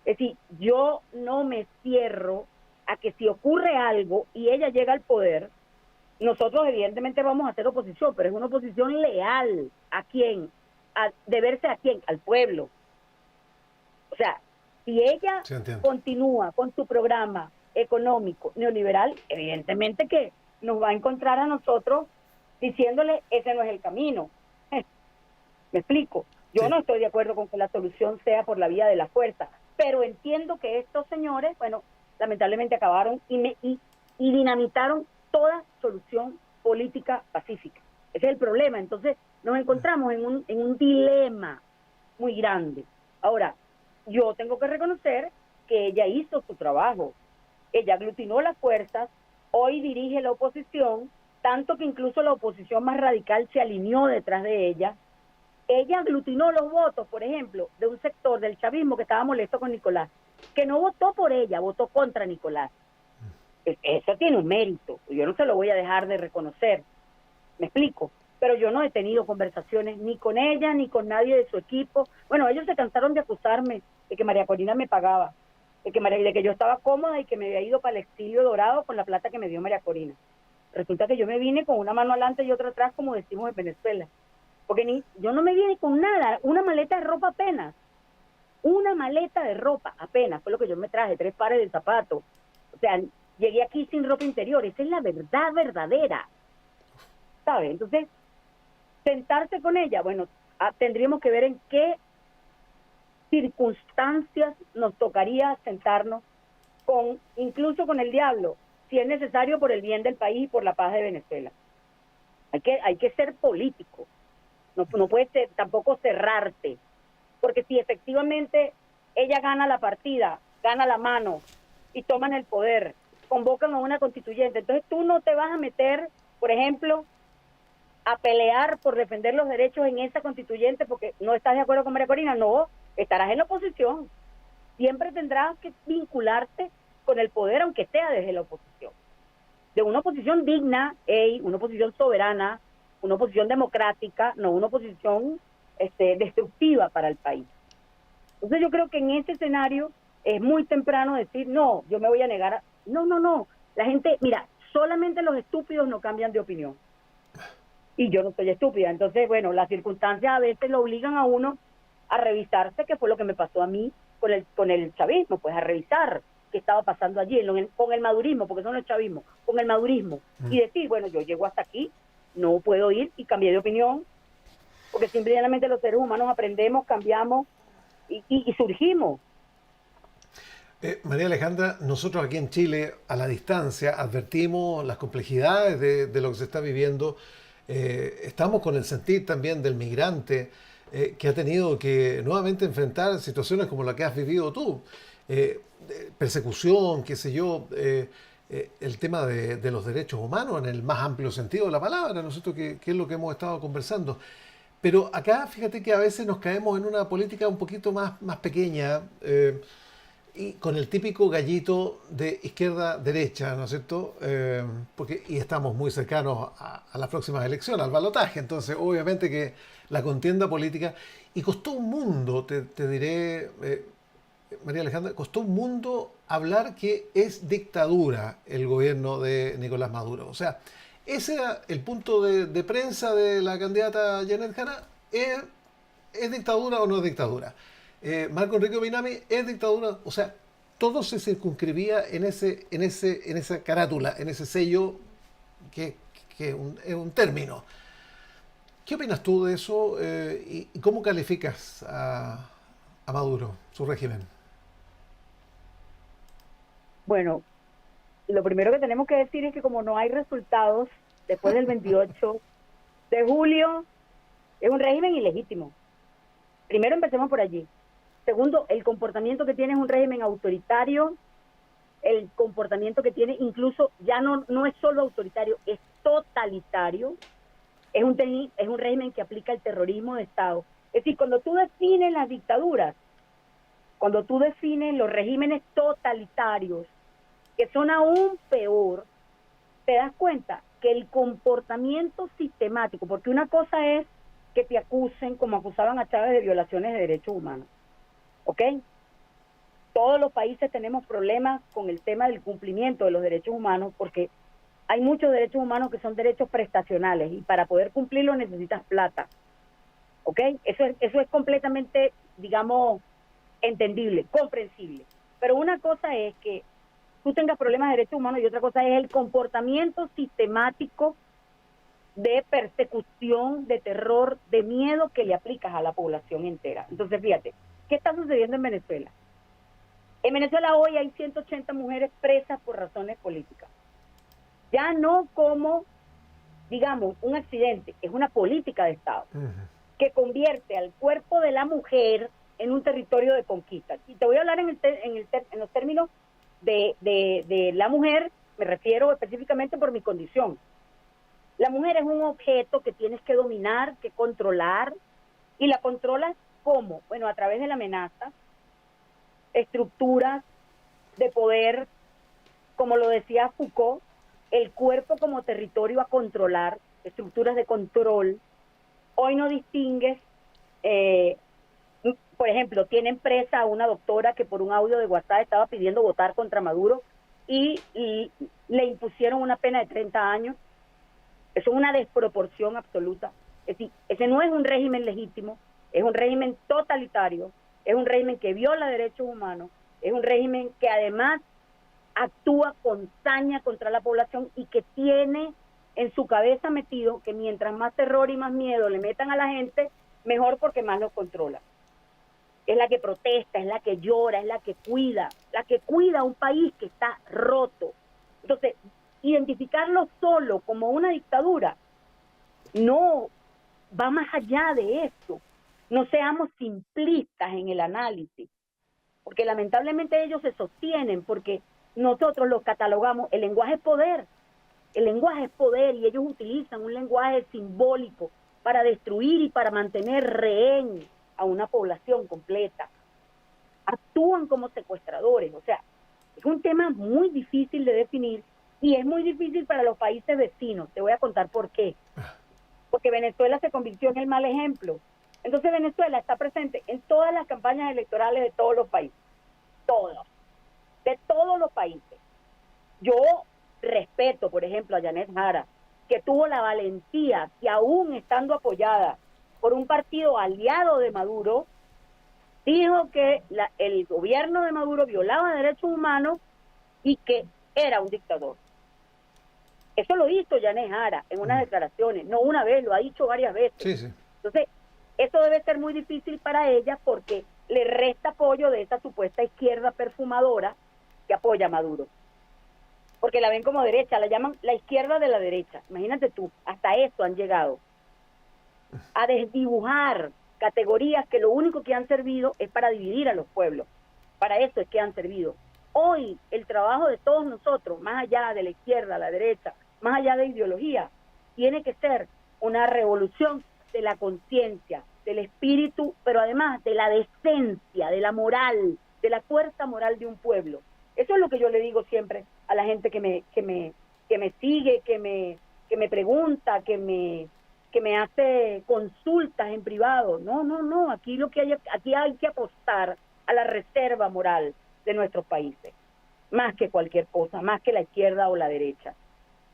Es decir, yo no me cierro a que si ocurre algo y ella llega al poder, nosotros evidentemente vamos a hacer oposición, pero es una oposición leal. ¿A quién? ¿Deberse a quién? Al pueblo. O sea, si ella Sí, entiendo. continúa con su programa económico neoliberal, evidentemente que nos va a encontrar a nosotros diciéndole ese no es el camino. ¿Me explico? Yo Sí. no estoy de acuerdo con que la solución sea por la vía de la fuerza, pero entiendo que estos señores, bueno, lamentablemente acabaron y dinamitaron toda solución política pacífica. Ese es el problema. Entonces nos encontramos en un dilema muy grande. Ahora, yo tengo que reconocer que ella hizo su trabajo. Ella aglutinó las fuerzas, hoy dirige la oposición, tanto que incluso la oposición más radical se alineó detrás de ella. Ella aglutinó los votos, por ejemplo, de un sector del chavismo que estaba molesto con Nicolás, que no votó por ella, votó contra Nicolás. Eso tiene un mérito, yo no se lo voy a dejar de reconocer, me explico, pero yo no he tenido conversaciones ni con ella ni con nadie de su equipo. Bueno, ellos se cansaron de acusarme de que María Corina me pagaba, de que yo estaba cómoda y que me había ido para el exilio dorado con la plata que me dio María Corina. Resulta que yo me vine con una mano adelante y otra atrás, como decimos en Venezuela, porque yo no me vine con nada, una maleta de ropa apenas, fue lo que yo me traje, 3 pares de zapatos. O sea, llegué aquí sin ropa interior. Esa es la verdad verdadera, ¿sabes? Entonces, sentarse con ella, bueno, tendríamos que ver en qué circunstancias nos tocaría sentarnos, incluso con el diablo, si es necesario, por el bien del país y por la paz de Venezuela. Hay que ser político, no puedes tampoco cerrarte, porque si efectivamente ella gana la partida, gana la mano y toman el poder convocan a una constituyente. Entonces tú no te vas a meter, por ejemplo, a pelear por defender los derechos en esa constituyente porque no estás de acuerdo con María Corina. No, estarás en la oposición. Siempre tendrás que vincularte con el poder, aunque sea desde la oposición. De una oposición digna, una oposición soberana, una oposición democrática, no una oposición destructiva para el país. Entonces yo creo que en ese escenario es muy temprano decir, no, yo me voy a negar. No. La gente, mira, solamente los estúpidos no cambian de opinión. Y yo no soy estúpida. Entonces, bueno, las circunstancias a veces lo obligan a uno a revisarse, que fue lo que me pasó a mí con el chavismo, pues a revisar qué estaba pasando allí, con el madurismo, porque eso no es chavismo, con el madurismo. Y decir, bueno, yo llego hasta aquí, no puedo ir, y cambié de opinión, porque simplemente los seres humanos aprendemos, cambiamos y surgimos. María Alejandra, nosotros aquí en Chile, a la distancia, advertimos las complejidades de lo que se está viviendo. Estamos con el sentir también del migrante que ha tenido que nuevamente enfrentar situaciones como la que has vivido tú. Persecución, qué sé yo, el tema de los derechos humanos en el más amplio sentido de la palabra, ¿no es cierto? Que es lo que hemos estado conversando. Pero acá, fíjate que a veces nos caemos en una política un poquito más pequeña, y con el típico gallito de izquierda-derecha, ¿no es cierto? Y estamos muy cercanos a las próximas elecciones, al balotaje. Entonces, obviamente que la contienda política, y costó un mundo, te diré, María Alejandra, costó un mundo hablar que es dictadura el gobierno de Nicolás Maduro. O sea, ese era el punto de prensa de la candidata Janet Jara. ¿Es dictadura o no es dictadura? Marco Enrique Minami, ¿es dictadura? O sea, todo se circunscribía en esa carátula, en ese sello que es un término. ¿Qué opinas tú de eso y cómo calificas a Maduro, su régimen? Bueno, lo primero que tenemos que decir es que como no hay resultados después del 28 de julio, es un régimen ilegítimo. Primero empecemos por allí. Segundo, el comportamiento que tiene es un régimen autoritario, el comportamiento que tiene incluso ya no es solo autoritario, es totalitario, es un régimen que aplica el terrorismo de Estado. Es decir, cuando tú defines las dictaduras, cuando tú defines los regímenes totalitarios, que son aún peor, te das cuenta que el comportamiento sistemático, porque una cosa es que te acusen, como acusaban a Chávez, de violaciones de derechos humanos, ¿ok? Todos los países tenemos problemas con el tema del cumplimiento de los derechos humanos, porque hay muchos derechos humanos que son derechos prestacionales, y para poder cumplirlos necesitas plata, ¿ok? Eso es completamente, digamos, entendible, comprensible. Pero una cosa es que tú tengas problemas de derechos humanos y otra cosa es el comportamiento sistemático de persecución, de terror, de miedo que le aplicas a la población entera. Entonces, fíjate, ¿qué está sucediendo en Venezuela? En Venezuela hoy hay 180 mujeres presas por razones políticas. Ya no como, digamos, un accidente, es una política de Estado que convierte al cuerpo de la mujer en un territorio de conquista. Y te voy a hablar en los términos de la mujer, me refiero específicamente por mi condición. La mujer es un objeto que tienes que dominar, que controlar, y la controlas ¿cómo? Bueno, a través de la amenaza, estructuras de poder, como lo decía Foucault, el cuerpo como territorio a controlar, estructuras de control. Hoy no distingues, por ejemplo, tienen presa a una doctora que por un audio de WhatsApp estaba pidiendo votar contra Maduro y le impusieron una pena de 30 años. Eso es una desproporción absoluta. Es decir, ese no es un régimen legítimo, es un régimen totalitario, es un régimen que viola derechos humanos, es un régimen que además actúa con saña contra la población y que tiene en su cabeza metido que mientras más terror y más miedo le metan a la gente, mejor, porque más los controla. Es la que protesta, es la que llora, es la que cuida a un país que está roto. Entonces, identificarlo solo como una dictadura no va más allá de esto. No seamos simplistas en el análisis, porque lamentablemente ellos se sostienen, porque nosotros los catalogamos, el lenguaje es poder. El lenguaje es poder y ellos utilizan un lenguaje simbólico para destruir y para mantener rehén a una población completa. Actúan como secuestradores, o sea, es un tema muy difícil de definir y es muy difícil para los países vecinos. Te voy a contar por qué. Porque Venezuela se convirtió en el mal ejemplo. Entonces Venezuela está presente en todas las campañas electorales de todos los países. Todos. De todos los países. Yo respeto, por ejemplo, a Janet Jara, que tuvo la valentía que aún estando apoyada por un partido aliado de Maduro, dijo que el gobierno de Maduro violaba derechos humanos y que era un dictador. Eso lo hizo Janet Jara en unas declaraciones, no una vez, lo ha dicho varias veces. Sí, sí. Entonces, eso debe ser muy difícil para ella porque le resta apoyo de esa supuesta izquierda perfumadora que apoya a Maduro. Porque la ven como derecha, la llaman la izquierda de la derecha. Imagínate tú, hasta eso han llegado. A desdibujar categorías que lo único que han servido es para dividir a los pueblos. Para eso es que han servido. Hoy el trabajo de todos nosotros, más allá de la izquierda, la derecha, más allá de ideología, tiene que ser una revolución de la conciencia, del espíritu, pero además de la decencia, de la moral, de la fuerza moral de un pueblo. Eso es lo que yo le digo siempre a la gente que me sigue, que me pregunta, que me hace consultas en privado. No, aquí hay que apostar a la reserva moral de nuestros países, más que cualquier cosa, más que la izquierda o la derecha,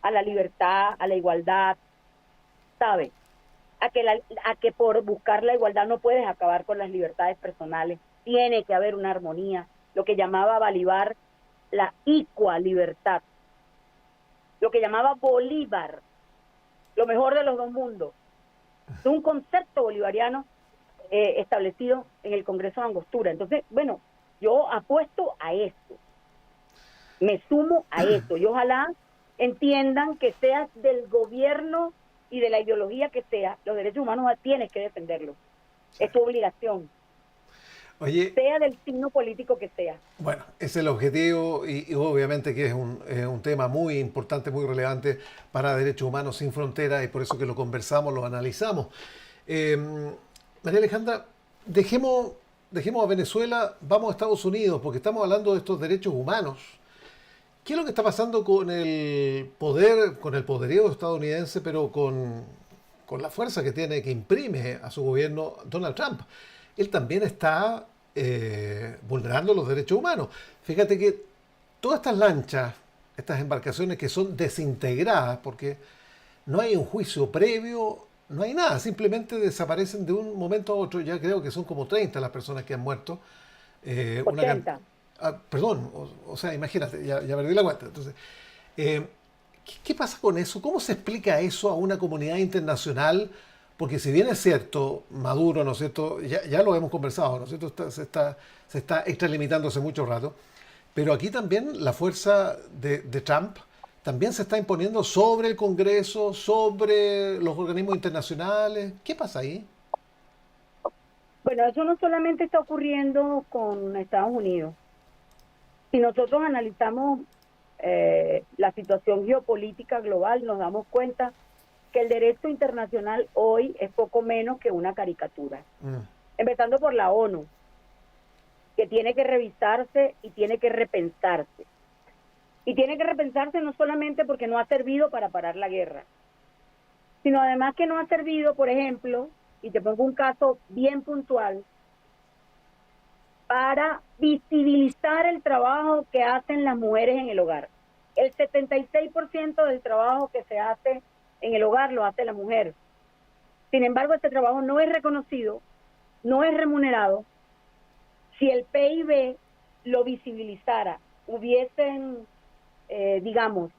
a la libertad, a la igualdad, ¿sabe? A que por buscar la igualdad no puedes acabar con las libertades personales, tiene que haber una armonía, lo que llamaba Bolívar la icua libertad, lo que llamaba Bolívar, lo mejor de los dos mundos, es un concepto bolivariano establecido en el Congreso de Angostura. Entonces, bueno, yo apuesto a esto, me sumo a esto, y ojalá entiendan que seas del gobierno y de la ideología que sea, los derechos humanos tienes que defenderlos, es tu obligación. Oye, sea del signo político que sea. bueno, ese es el objetivo y obviamente que es un tema muy importante, muy relevante para Derechos Humanos Sin Fronteras y por eso que lo conversamos, lo analizamos. María Alejandra, dejemos a Venezuela, vamos a Estados Unidos, porque estamos hablando de estos derechos humanos. ¿Qué es lo que está pasando con el poder, con el poderío estadounidense, pero con la fuerza que tiene, que imprime a su gobierno Donald Trump? Él también está vulnerando los derechos humanos. Fíjate que todas estas lanchas, estas embarcaciones que son desintegradas, porque no hay un juicio previo, no hay nada, simplemente desaparecen de un momento a otro. Ya creo que son como 30 las personas que han muerto. 80. Perdón, o sea, imagínate, ya perdí la cuenta. Entonces, ¿qué pasa con eso? ¿Cómo se explica eso a una comunidad internacional? Porque si bien es cierto, Maduro, ¿no es cierto? Ya lo hemos conversado, ¿no es cierto? Se está extralimitando hace mucho rato. Pero aquí también la fuerza de Trump también se está imponiendo sobre el Congreso, sobre los organismos internacionales. ¿Qué pasa ahí? Bueno, eso no solamente está ocurriendo con Estados Unidos. Si nosotros analizamos la situación geopolítica global, nos damos cuenta que el derecho internacional hoy es poco menos que una caricatura. Empezando por la ONU, que tiene que revisarse y tiene que repensarse. Y tiene que repensarse no solamente porque no ha servido para parar la guerra, sino además que no ha servido, por ejemplo, y te pongo un caso bien puntual, para visibilizar el trabajo que hacen las mujeres en el hogar. El 76% del trabajo que se hace en el hogar lo hace la mujer. Sin embargo, este trabajo no es reconocido, no es remunerado. Si el PIB lo visibilizara, hubiesen, digamos,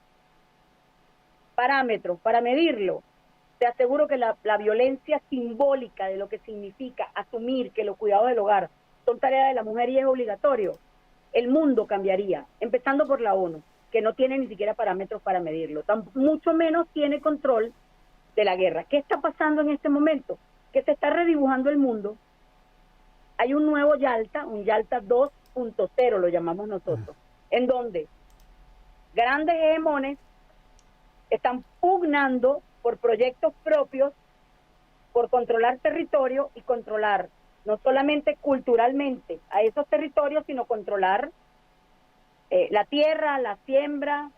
parámetros para medirlo, te aseguro que la violencia simbólica de lo que significa asumir que los cuidados del hogar son tareas de la mujer y es obligatorio, el mundo cambiaría, empezando por la ONU, que no tiene ni siquiera parámetros para medirlo, mucho menos tiene control de la guerra. ¿Qué está pasando en este momento? Que se está redibujando el mundo. Hay un nuevo Yalta, un Yalta 2.0 lo llamamos nosotros, en donde grandes hegemones están pugnando por proyectos propios, por controlar territorio y controlar no solamente culturalmente a esos territorios, sino controlar la tierra, la siembra,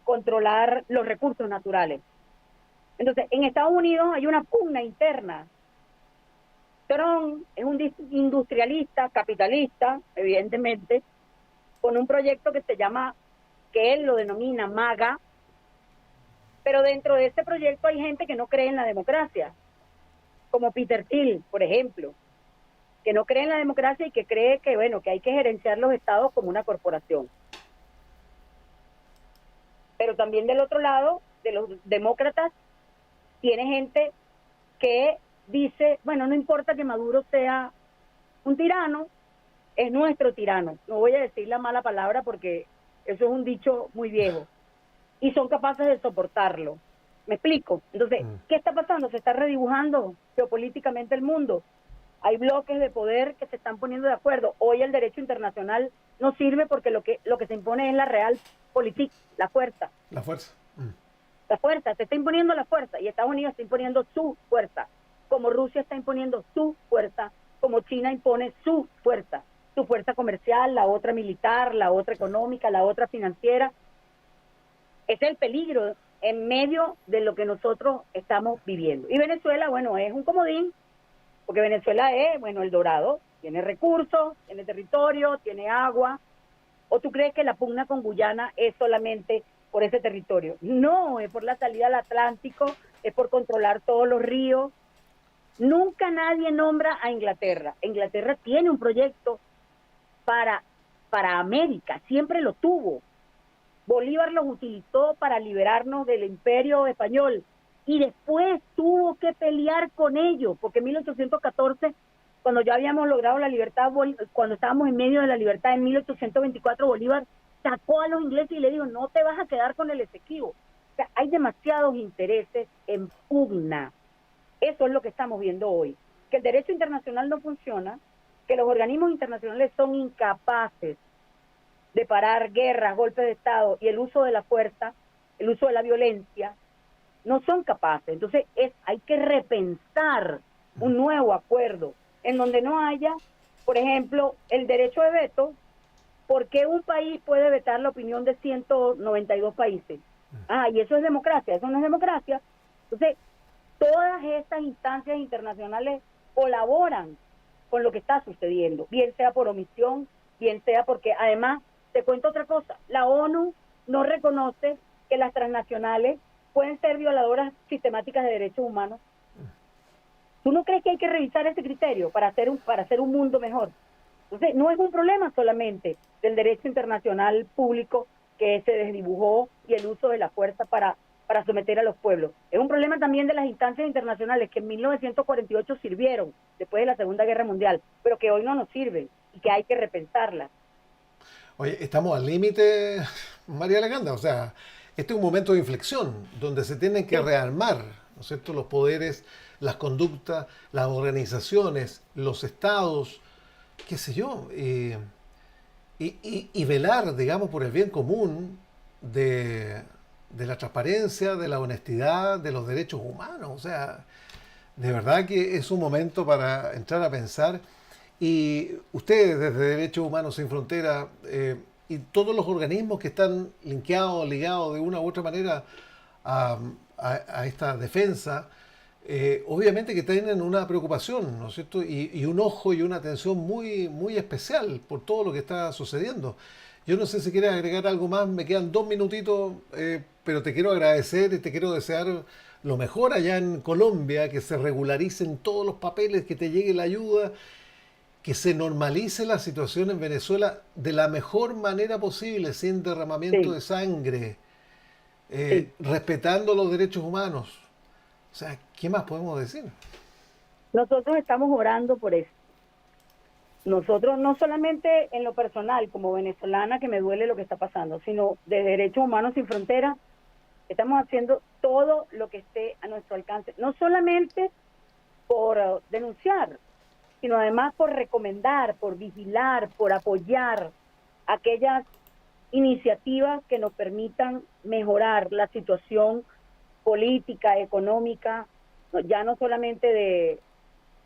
controlar los recursos naturales. Entonces, en Estados Unidos hay una pugna interna. Trump es un industrialista, capitalista, evidentemente, con un proyecto que se llama, que él lo denomina MAGA, pero dentro de este proyecto hay gente que no cree en la democracia, como Peter Thiel, por ejemplo, que no cree en la democracia y que cree que, bueno, que hay que gerenciar los estados como una corporación. Pero también del otro lado, de los demócratas, tiene gente que dice, bueno, no importa que Maduro sea un tirano, es nuestro tirano. No voy a decir la mala palabra porque eso es un dicho muy viejo. Y son capaces de soportarlo. ¿Me explico? Entonces, ¿qué está pasando? Se está redibujando geopolíticamente el mundo. Hay bloques de poder que se están poniendo de acuerdo. Hoy el derecho internacional no sirve porque lo que se impone es la realpolitik, la fuerza. La fuerza. La fuerza, se está imponiendo la fuerza y Estados Unidos está imponiendo su fuerza, como Rusia está imponiendo su fuerza, como China impone su fuerza comercial, la otra militar, la otra económica, la otra financiera. Es el peligro en medio de lo que nosotros estamos viviendo. Y Venezuela, bueno, es un comodín, porque Venezuela es, bueno, el dorado, tiene recursos, tiene territorio, tiene agua. ¿O tú crees que la pugna con Guyana es solamente por ese territorio? No, es por la salida al Atlántico, es por controlar todos los ríos. Nunca nadie nombra a Inglaterra. Inglaterra tiene un proyecto para América, siempre lo tuvo. Bolívar los utilizó para liberarnos del imperio español y después tuvo que pelear con ellos, porque en 1814, cuando ya habíamos logrado la libertad, cuando estábamos en medio de la libertad en 1824, Bolívar sacó a los ingleses y le dijo, no te vas a quedar con el Esequibo. O sea, hay demasiados intereses en pugna. Eso es lo que estamos viendo hoy. Que el derecho internacional no funciona, que los organismos internacionales son incapaces de parar guerras, golpes de Estado y el uso de la fuerza, el uso de la violencia, no son capaces. Entonces hay que repensar un nuevo acuerdo en donde no haya, por ejemplo, el derecho de veto. ¿Por qué un país puede vetar la opinión de 192 países? Y eso es democracia. Eso no es democracia. Entonces, todas estas instancias internacionales colaboran con lo que está sucediendo, bien sea por omisión, bien sea porque, además, te cuento otra cosa, la ONU no reconoce que las transnacionales pueden ser violadoras sistemáticas de derechos humanos. ¿Tú no crees que hay que revisar ese criterio para hacer un mundo mejor? Entonces, no es un problema solamente del derecho internacional público que se desdibujó y el uso de la fuerza para someter a los pueblos. Es un problema también de las instancias internacionales que en 1948 sirvieron después de la Segunda Guerra Mundial, pero que hoy no nos sirven y que hay que repensarlas. Oye, estamos al límite, María Alejandra. O sea, este es un momento de inflexión donde se tienen que rearmar, ¿no es cierto?, los poderes, las conductas, las organizaciones, los estados, qué sé yo, y velar, digamos, por el bien común de la transparencia, de la honestidad, de los derechos humanos. O sea, de verdad que es un momento para entrar a pensar. Y ustedes, desde Derechos Humanos Sin Fronteras, y todos los organismos que están ligados de una u otra manera a esta defensa, obviamente que tienen una preocupación, ¿no es cierto? Y un ojo y una atención muy, muy especial por todo lo que está sucediendo. Yo no sé si quieres agregar algo más, me quedan 2 minutitos, pero te quiero agradecer y te quiero desear lo mejor allá en Colombia, que se regularicen todos los papeles, que te llegue la ayuda, que se normalice la situación en Venezuela de la mejor manera posible, sin derramamiento de sangre, respetando los derechos humanos. O sea, ¿qué más podemos decir? Nosotros estamos orando por eso. Nosotros, no solamente en lo personal, como venezolana, que me duele lo que está pasando, sino de Derechos Humanos Sin Fronteras, estamos haciendo todo lo que esté a nuestro alcance. No solamente por denunciar, sino además por recomendar, por vigilar, por apoyar aquellas iniciativas que nos permitan mejorar la situación política, económica, ya no solamente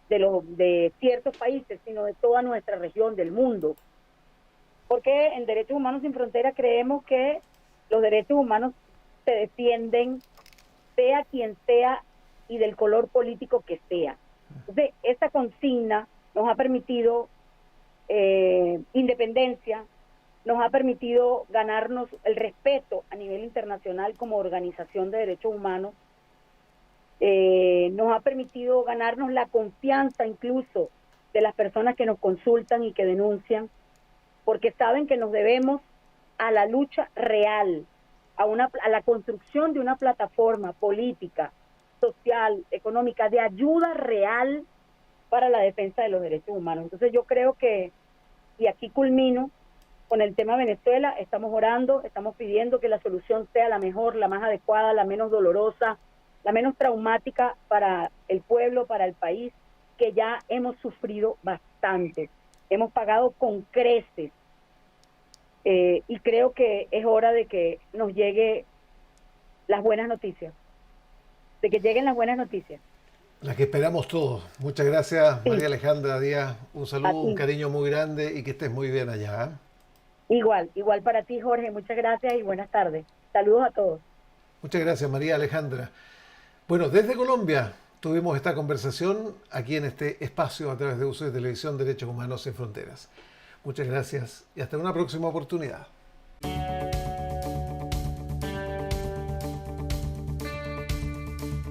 de ciertos países, sino de toda nuestra región, del mundo. Porque en Derechos Humanos Sin Fronteras creemos que los derechos humanos se defienden sea quien sea y del color político que sea. Entonces, esta consigna nos ha permitido independencia, nos ha permitido ganarnos el respeto a nivel internacional como organización de derechos humanos, nos ha permitido ganarnos la confianza incluso de las personas que nos consultan y que denuncian, porque saben que nos debemos a la lucha real, a la construcción de una plataforma política, social, económica, de ayuda real para la defensa de los derechos humanos. Entonces yo creo que, y aquí culmino con el tema Venezuela, estamos orando, estamos pidiendo que la solución sea la mejor, la más adecuada, la menos dolorosa, la menos traumática para el pueblo, para el país, que ya hemos sufrido bastante, hemos pagado con creces, y creo que es hora de que nos lleguen las buenas noticias, de que lleguen las buenas noticias. Las que esperamos todos. Muchas gracias, Sí. María Alejandra Díaz. Un A saludo, ti. un cariño muy grande y que estés muy bien allá. Igual para ti, Jorge, muchas gracias y buenas tardes. Saludos a todos. Muchas gracias, María Alejandra. Bueno, desde Colombia tuvimos esta conversación aquí en este espacio a través de UCB Televisión Derechos Humanos Sin Fronteras. Muchas gracias y hasta una próxima oportunidad.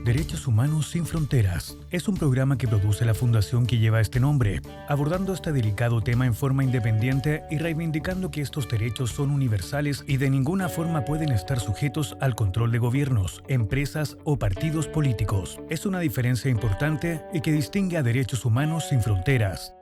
Derechos Humanos Sin Fronteras es un programa que produce la fundación que lleva este nombre, abordando este delicado tema en forma independiente y reivindicando que estos derechos son universales y de ninguna forma pueden estar sujetos al control de gobiernos, empresas o partidos políticos. Es una diferencia importante y que distingue a Derechos Humanos Sin Fronteras